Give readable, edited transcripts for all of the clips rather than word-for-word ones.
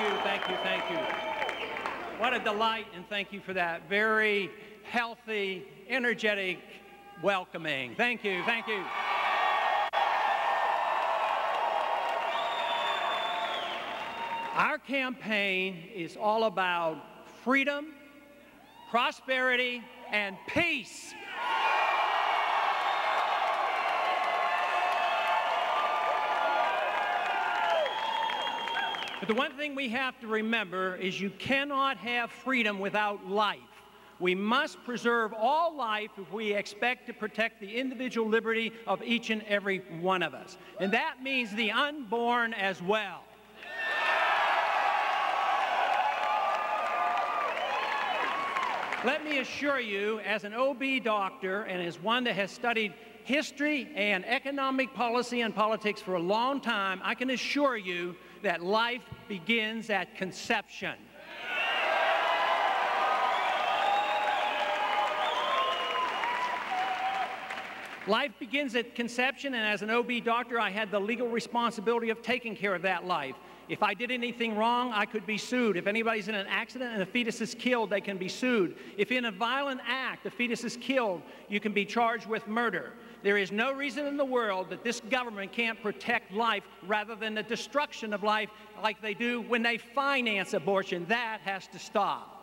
you, thank you, thank you. What a delight, and thank you for that very healthy, energetic welcoming. Thank you, thank you. Our campaign is all about freedom, prosperity, and peace. But the one thing we have to remember is you cannot have freedom without life. We must preserve all life if we expect to protect the individual liberty of each and every one of us. And that means the unborn as well. Let me assure you, as an OB doctor and as one that has studied history and economic policy and politics for a long time, I can assure you that life begins at conception. Life begins at conception, and as an OB doctor, I had the legal responsibility of taking care of that life. If I did anything wrong, I could be sued. If anybody's in an accident and a fetus is killed, they can be sued. If in a violent act a fetus is killed, you can be charged with murder. There is no reason in the world that this government can't protect life rather than the destruction of life like they do when they finance abortion. That has to stop.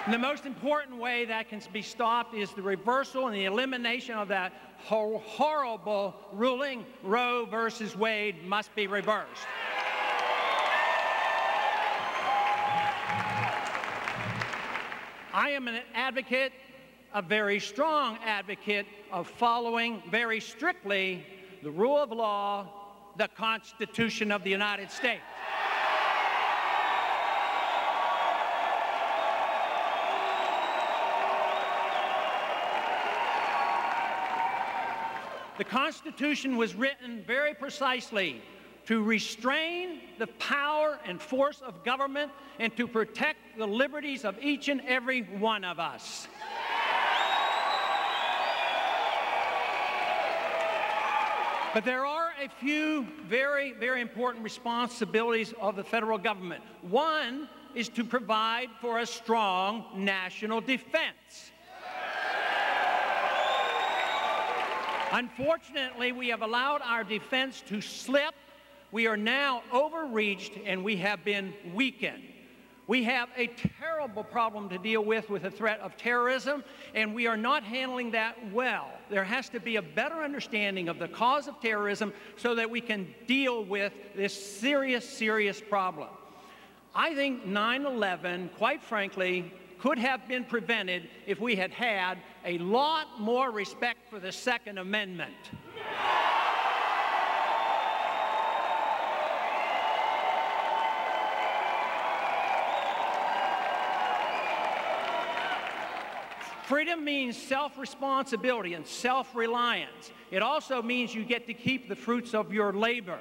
And the most important way that can be stopped is the reversal and the elimination of that horrible ruling. Roe versus Wade must be reversed. I am an advocate, a very strong advocate, of following very strictly the rule of law, the Constitution of the United States. The Constitution was written very precisely to restrain the power and force of government and to protect the liberties of each and every one of us. But there are a few very, very important responsibilities of the federal government. One is to provide for a strong national defense. Unfortunately, we have allowed our defense to slip. We are now overreached and we have been weakened. We have a terrible problem to deal with the threat of terrorism, and we are not handling that well. There has to be a better understanding of the cause of terrorism so that we can deal with this serious, serious problem. I think 9/11, quite frankly, could have been prevented if we had had a lot more respect for the Second Amendment. Freedom means self-responsibility and self-reliance. It also means you get to keep the fruits of your labor.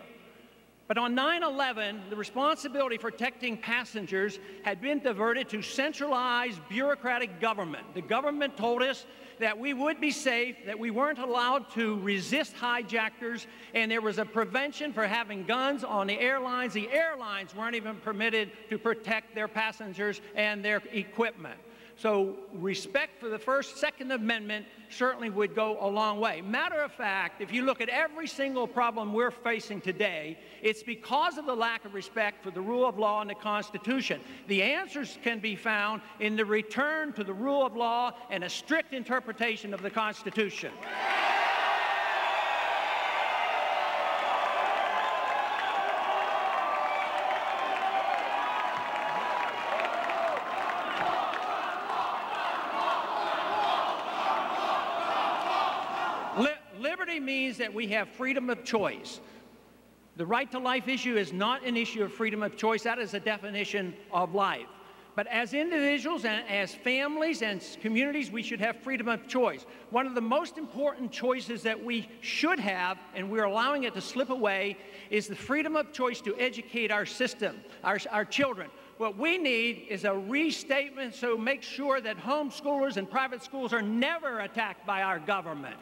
But on 9/11, the responsibility for protecting passengers had been diverted to centralized bureaucratic government. The government told us that we would be safe, that we weren't allowed to resist hijackers, and there was a prevention for having guns on the airlines. The airlines weren't even permitted to protect their passengers and their equipment. So respect for the First, Second Amendment certainly would go a long way. Matter of fact, if you look at every single problem we're facing today, it's because of the lack of respect for the rule of law and the Constitution. The answers can be found in the return to the rule of law and a strict interpretation of the Constitution. Liberty means that we have freedom of choice. The right to life issue is not an issue of freedom of choice. That is a definition of life. But as individuals and as families and communities, we should have freedom of choice. One of the most important choices that we should have, and we're allowing it to slip away, is the freedom of choice to educate our system, our children. What we need is a restatement so make sure that homeschoolers and private schools are never attacked by our government.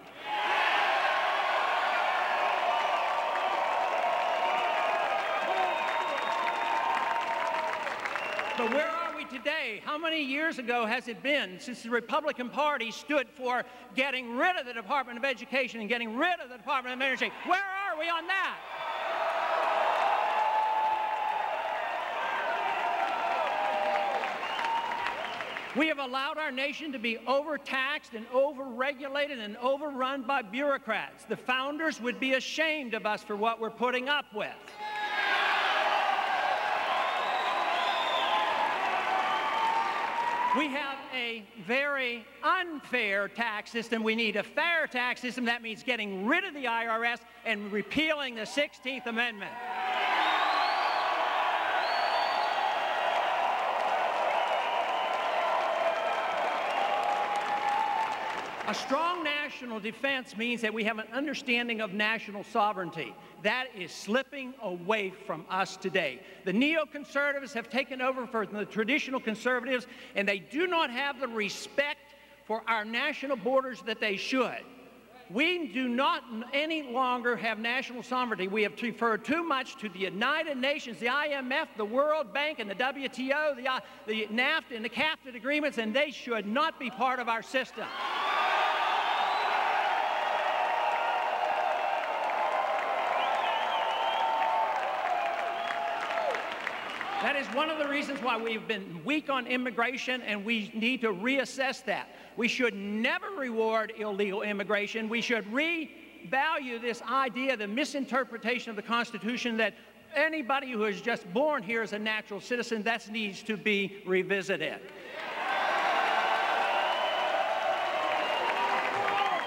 But where are we today? How many years ago has it been since the Republican Party stood for getting rid of the Department of Education and getting rid of the Department of Energy? Where are we on that? We have allowed our nation to be overtaxed and overregulated and overrun by bureaucrats. The founders would be ashamed of us for what we're putting up with. We have a very unfair tax system. We need a fair tax system. That means getting rid of the IRS and repealing the 16th Amendment. A strong national defense means that we have an understanding of national sovereignty. That is slipping away from us today. The neoconservatives have taken over from the traditional conservatives, and they do not have the respect for our national borders that they should. We do not any longer have national sovereignty. We have deferred too much to the United Nations, the IMF, the World Bank, and the WTO, the NAFTA and the CAFTA agreements, and they should not be part of our system. That is one of the reasons why we've been weak on immigration, and we need to reassess that. We should never reward illegal immigration. We should revalue this idea, the misinterpretation of the Constitution, that anybody who is just born here is a natural citizen. That needs to be revisited.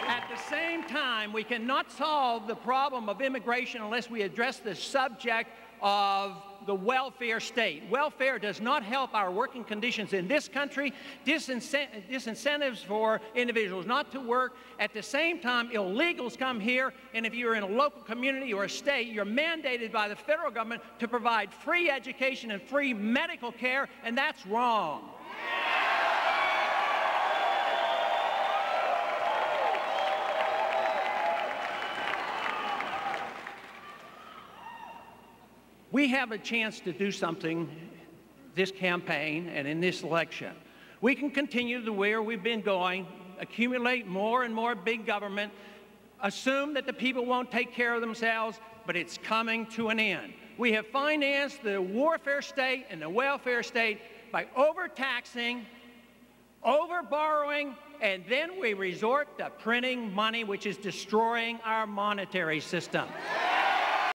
At the same time, we cannot solve the problem of immigration unless we address the subject of the welfare state. Welfare does not help our working conditions in this country, disincentives for individuals not to work. At the same time, illegals come here, and if you're in a local community or a state, you're mandated by the federal government to provide free education and free medical care, and that's wrong. We have a chance to do something this campaign and in this election. We can continue the way we've been going, accumulate more and more big government, assume that the people won't take care of themselves, but it's coming to an end. We have financed the warfare state and the welfare state by overtaxing, overborrowing, and then we resort to printing money, which is destroying our monetary system.